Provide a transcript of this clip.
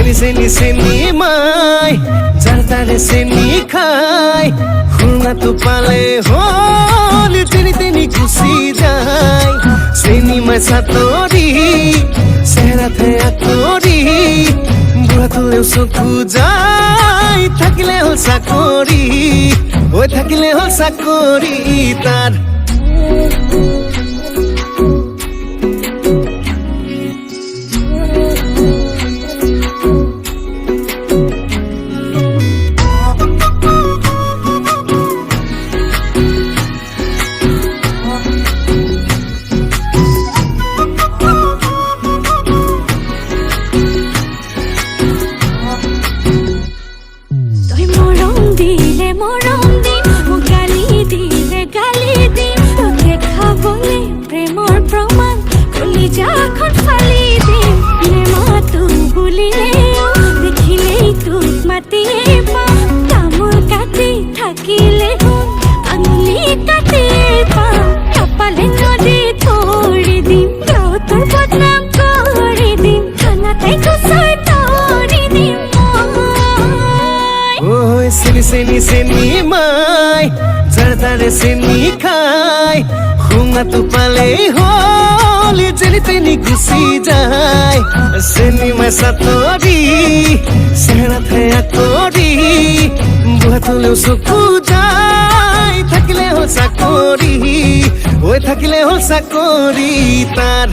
চেনি মাই যাৰ তাৰে চেনি খাই খুনাটো পালে হল তেনি গুচি যায় চেনি মাই চাতৰি চেহেৰাতে আঁতৰি বুঢ়াটোলেও চকু যায় থাকিলে হল চাকৰি হৈ থাকিলে হল চাকৰি তাৰ চেনি মাই যাৰ তাৰে চেনি খাই খুঙাটো পালেই হল যেনি তেনি গুচি যায় চেনি মাই চাতৰি চেহেৰাতে আঁতৰি বুঢ়াটোলেও চকু যায় থাকিলে হল চাকৰি হৈ থাকিলে হল চাকৰি তাৰ